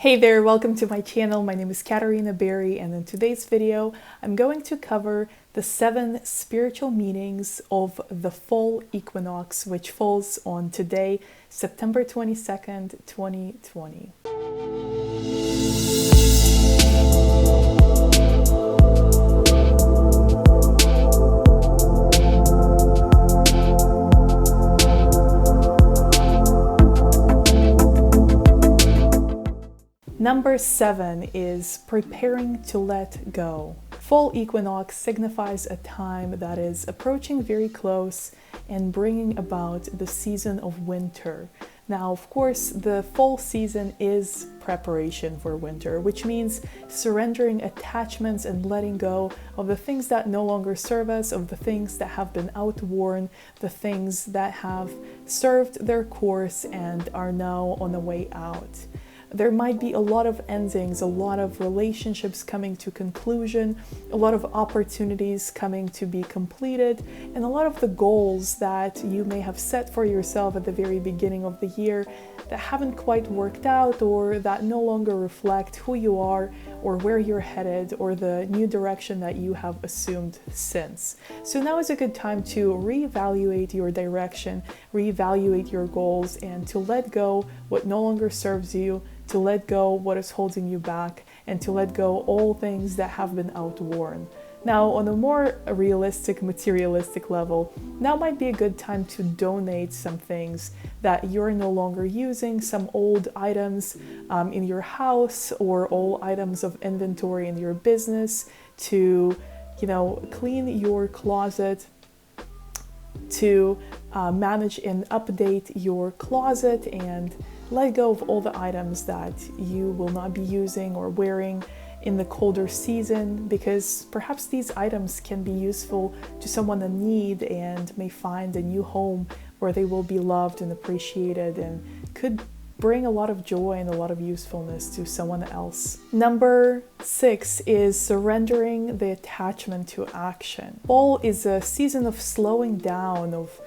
Hey there, welcome to my channel. My name is Katarina Berry, and in today's video, I'm going to cover the 7 spiritual meanings of the Fall Equinox, which falls on today, September 22nd, 2020. Number 7 is preparing to let go. Fall equinox signifies a time that is approaching very close and bringing about the season of winter. Now, of course, the fall season is preparation for winter, which means surrendering attachments and letting go of the things that no longer serve us, of the things that have been outworn, the things that have served their course and are now on the way out. There might be a lot of endings, a lot of relationships coming to conclusion, a lot of opportunities coming to be completed, and a lot of the goals that you may have set for yourself at the very beginning of the year that haven't quite worked out, or that no longer reflect who you are or where you're headed or the new direction that you have assumed since. So now is a good time to reevaluate your direction, reevaluate your goals, and to let go what no longer serves you, to let go what is holding you back, and to let go all things that have been outworn. Now, on a more realistic, materialistic level, now might be a good time to donate some things that you're no longer using, some old items in your house or old items of inventory in your business, to, clean your closet, to manage and update your closet, and let go of all the items that you will not be using or wearing in the colder season, because perhaps these items can be useful to someone in need and may find a new home where they will be loved and appreciated and could bring a lot of joy and a lot of usefulness to someone else. Number 6 is surrendering the attachment to action. Fall is a season of slowing down, of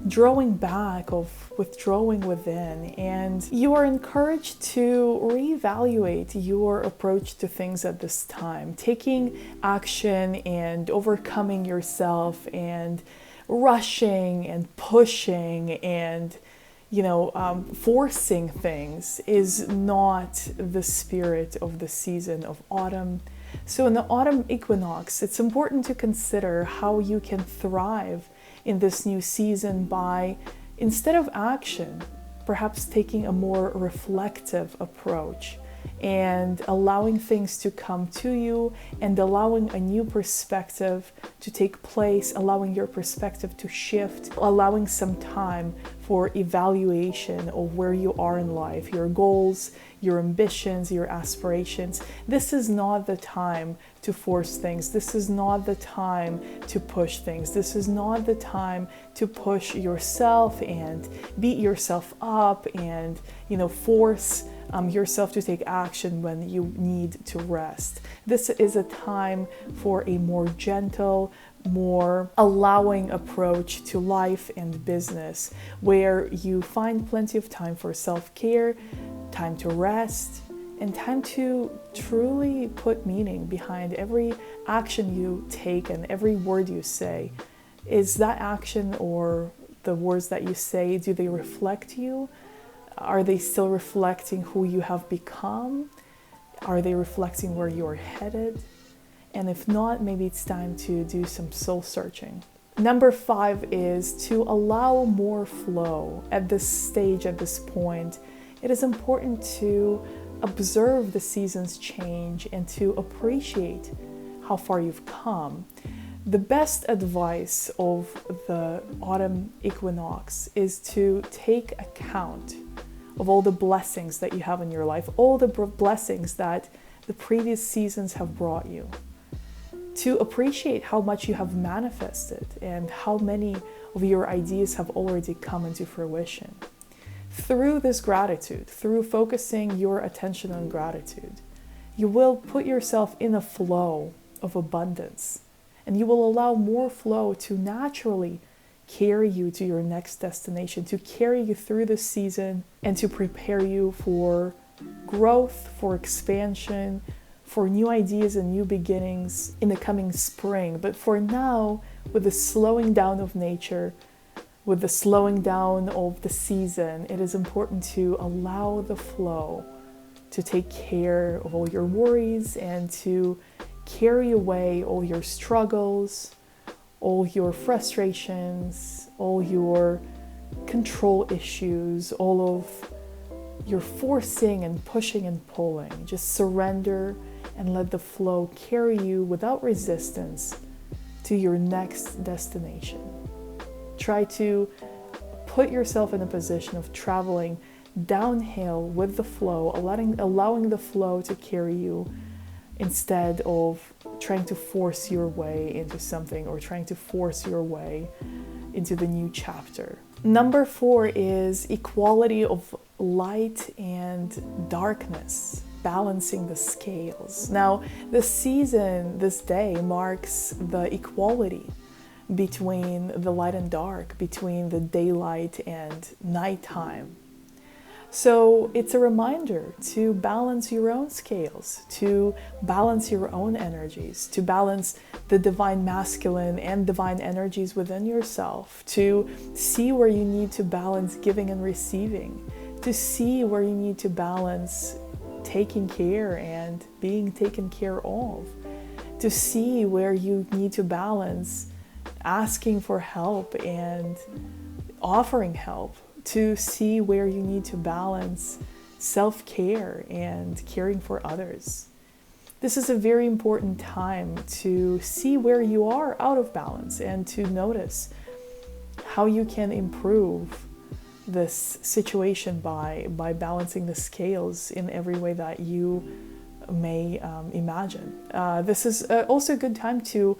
drawing back, of withdrawing within, and you are encouraged to reevaluate your approach to things at this time, taking action and overcoming yourself and rushing and pushing and forcing things is not the spirit of the season of autumn. So in the autumn equinox, it's important to consider how you can thrive in this new season by, instead of action, perhaps taking a more reflective approach and allowing things to come to you and allowing a new perspective to take place, allowing your perspective to shift, allowing some time for evaluation of where you are in life, your goals, your ambitions, your aspirations. This is not the time to force things. This is not the time to push things. This is not the time to push yourself and beat yourself up and, force yourself to take action when you need to rest. This is a time for a more gentle, more allowing approach to life and business, where you find plenty of time for self-care, time to rest, and time to truly put meaning behind every action you take and every word you say. Is that action or the words that you say, do they reflect you? Are they still reflecting who you have become? Are they reflecting where you're headed? And if not, maybe it's time to do some soul searching. Number 5 is to allow more flow. At this stage, at this point, it is important to observe the seasons change and to appreciate how far you've come. The best advice of the autumn equinox is to take account of all the blessings that you have in your life, all the blessings that the previous seasons have brought you. To appreciate how much you have manifested and how many of your ideas have already come into fruition. Through this gratitude, through focusing your attention on gratitude, you will put yourself in a flow of abundance, and you will allow more flow to naturally carry you to your next destination, to carry you through this season, and to prepare you for growth, for expansion, for new ideas and new beginnings in the coming spring. But for now, with the slowing down of nature, with the slowing down of the season, it is important to allow the flow to take care of all your worries and to carry away all your struggles, all your frustrations, all your control issues, all of your forcing and pushing and pulling. Just surrender and let the flow carry you without resistance to your next destination. Try to put yourself in a position of traveling downhill with the flow, allowing the flow to carry you instead of trying to force your way into something or trying to force your way into the new chapter. Number 4 is equality of light and darkness, balancing the scales. Now, this season, this day marks the equality between the light and dark, between the daylight and nighttime. So it's a reminder to balance your own scales, to balance your own energies, to balance the divine masculine and divine energies within yourself, to see where you need to balance giving and receiving, to see where you need to balance taking care and being taken care of, to see where you need to balance asking for help and offering help, to see where you need to balance self-care and caring for others. This is a very important time to see where you are out of balance and to notice how you can improve this situation by balancing the scales in every way that you may imagine. This is also a good time to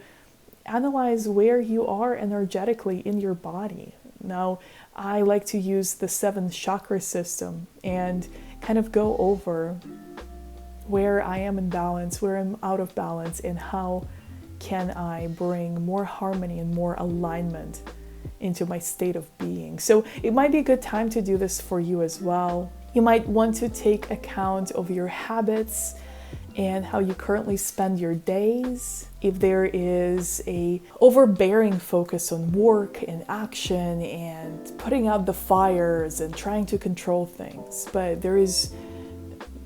analyze where you are energetically in your body. Now, I like to use the 7 chakra system and kind of go over where I am in balance, where I'm out of balance, and how can I bring more harmony and more alignment into my state of being. So it might be a good time to do this for you as well. You might want to take account of your habits and how you currently spend your days. If there is a overbearing focus on work and action and putting out the fires and trying to control things, but there is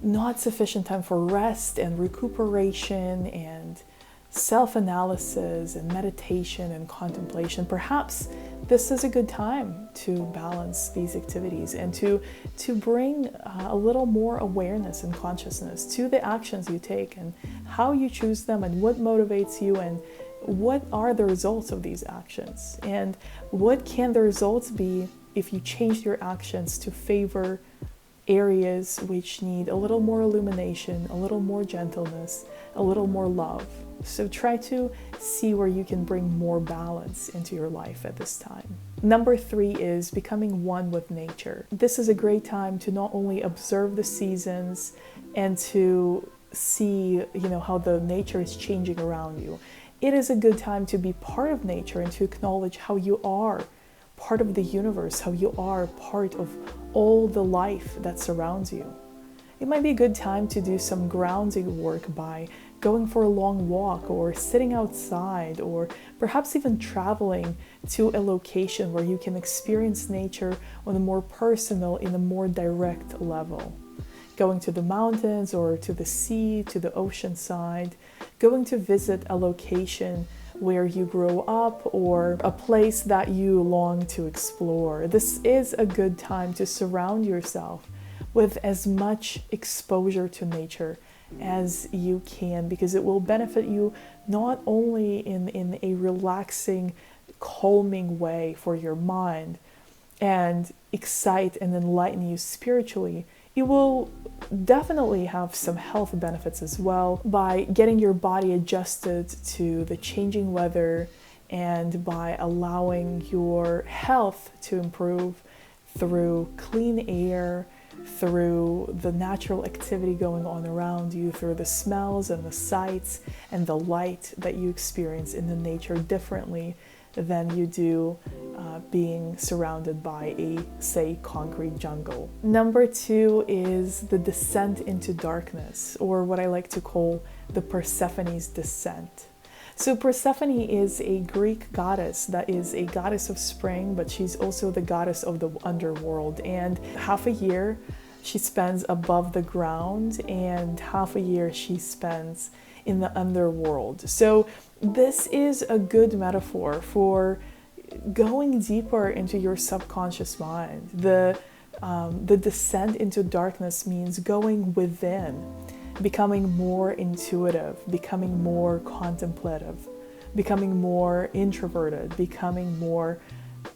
not sufficient time for rest and recuperation and self-analysis and meditation and contemplation, perhaps this is a good time to balance these activities and to bring a little more awareness and consciousness to the actions you take and how you choose them and what motivates you and what are the results of these actions and what can the results be if you change your actions to favor areas which need a little more illumination, a little more gentleness, a little more love. So try to see where you can bring more balance into your life at this time. Number 3 is becoming one with nature. This is a great time to not only observe the seasons and to see, how the nature is changing around you. It is a good time to be part of nature and to acknowledge how you are part of the universe, how you are part of all the life that surrounds you. It might be a good time to do some grounding work by going for a long walk or sitting outside or perhaps even traveling to a location where you can experience nature on a more personal, in a more direct level. Going to the mountains or to the sea, to the ocean side, going to visit a location where you grow up or a place that you long to explore. This is a good time to surround yourself with as much exposure to nature as you can, because it will benefit you not only in a relaxing, calming way for your mind and excite and enlighten you spiritually. You will definitely have some health benefits as well by getting your body adjusted to the changing weather and by allowing your health to improve through clean air, through the natural activity going on around you, through the smells and the sights and the light that you experience in the nature differently than you do being surrounded by a, say, concrete jungle. Number 2 is the descent into darkness, or what I like to call the Persephone's descent. So Persephone is a Greek goddess that is a goddess of spring, but she's also the goddess of the underworld. And half a year she spends above the ground, and half a year she spends in the underworld. So this is a good metaphor for going deeper into your subconscious mind. The descent into darkness means going within, becoming more intuitive, becoming more contemplative, becoming more introverted, becoming more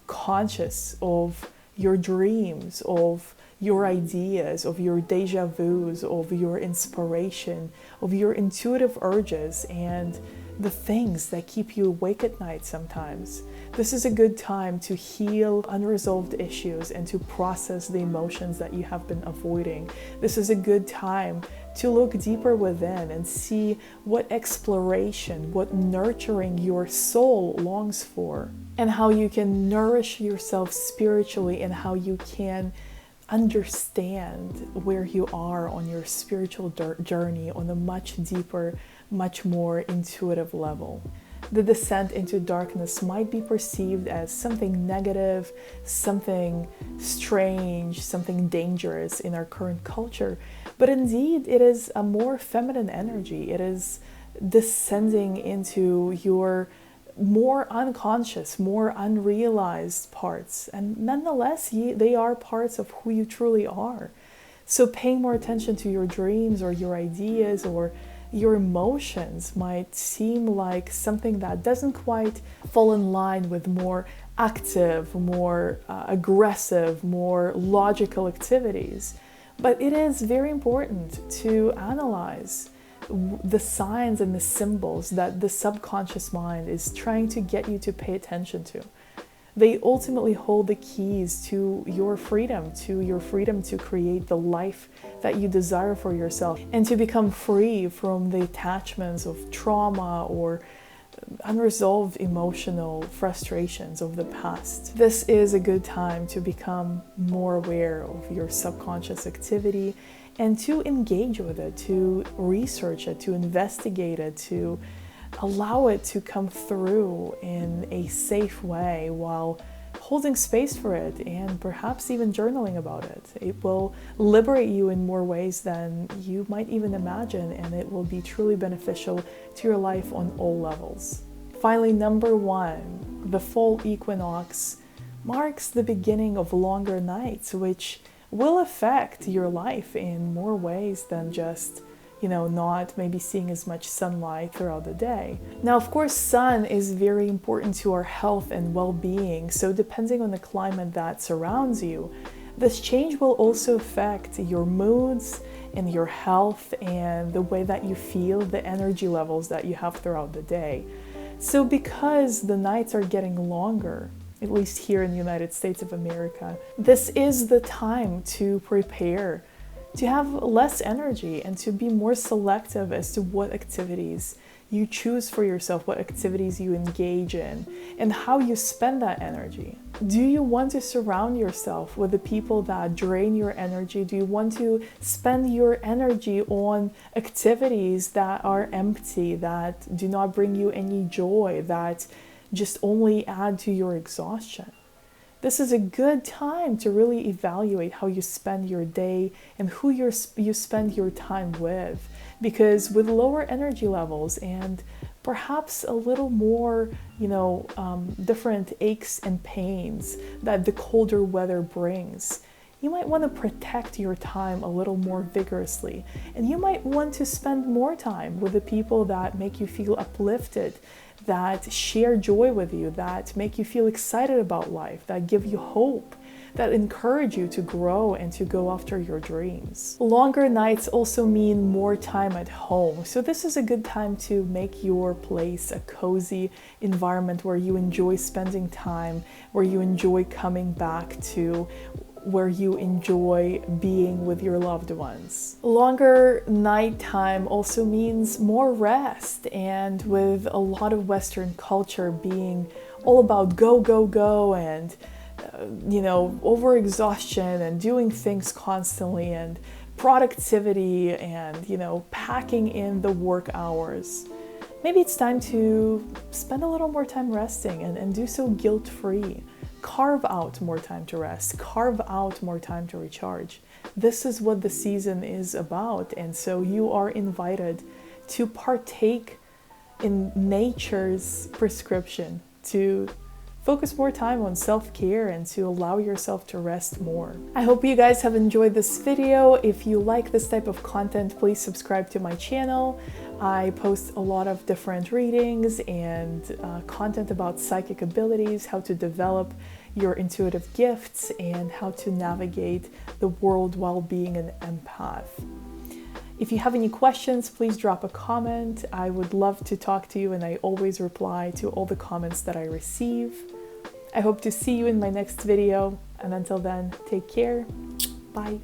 conscious of your dreams, of your ideas, of your deja vus, of your inspiration, of your intuitive urges, and the things that keep you awake at night sometimes. This is a good time to heal unresolved issues and to process the emotions that you have been avoiding. This is a good time to look deeper within and see what exploration, what nurturing your soul longs for, and how you can nourish yourself spiritually, and how you can understand where you are on your spiritual journey on a much deeper, much more intuitive level. The descent into darkness might be perceived as something negative, something strange, something dangerous in our current culture, but indeed it is a more feminine energy. It is descending into your more unconscious, more unrealized parts, and nonetheless they are parts of who you truly are. So paying more attention to your dreams or your ideas or your emotions might seem like something that doesn't quite fall in line with more active, more aggressive, more logical activities. But it is very important to analyze the signs and the symbols that the subconscious mind is trying to get you to pay attention to. They ultimately hold the keys to your freedom to create the life that you desire for yourself, and to become free from the attachments of trauma or unresolved emotional frustrations of the past. This is a good time to become more aware of your subconscious activity and to engage with it, to research it, to investigate it, to allow it to come through in a safe way while holding space for it and perhaps even journaling about it. It will liberate you in more ways than you might even imagine, and it will be truly beneficial to your life on all levels. Finally, number 1, the fall equinox marks the beginning of longer nights, which will affect your life in more ways than just not maybe seeing as much sunlight throughout the day. Now, of course, sun is very important to our health and well-being, so depending on the climate that surrounds you, this change will also affect your moods and your health and the way that you feel, the energy levels that you have throughout the day. So because the nights are getting longer, at least here in the United States of America, this is the time to prepare to have less energy and to be more selective as to what activities you choose for yourself, what activities you engage in, and how you spend that energy. Do you want to surround yourself with the people that drain your energy? Do you want to spend your energy on activities that are empty, that do not bring you any joy, that just only add to your exhaustion? This is a good time to really evaluate how you spend your day and who you spend your time with, because with lower energy levels and perhaps a little more, different aches and pains that the colder weather brings, you might want to protect your time a little more vigorously, and you might want to spend more time with the people that make you feel uplifted, that share joy with you, that make you feel excited about life, that give you hope, that encourage you to grow and to go after your dreams. Longer nights also mean more time at home. So this is a good time to make your place a cozy environment where you enjoy spending time, where you enjoy coming back to, where you enjoy being with your loved ones. Longer nighttime also means more rest, and with a lot of Western culture being all about go, go, go, and over exhaustion and doing things constantly and productivity and packing in the work hours. Maybe it's time to spend a little more time resting and do so guilt-free. Carve out more time to rest, carve out more time to recharge. This is what the season is about, and so you are invited to partake in nature's prescription to focus more time on self-care and to allow yourself to rest more. I hope you guys have enjoyed this video. If you like this type of content, please subscribe to my channel. I post a lot of different readings and content about psychic abilities, how to develop your intuitive gifts, and how to navigate the world while being an empath. If you have any questions, please drop a comment. I would love to talk to you, and I always reply to all the comments that I receive. I hope to see you in my next video, and until then, take care. Bye.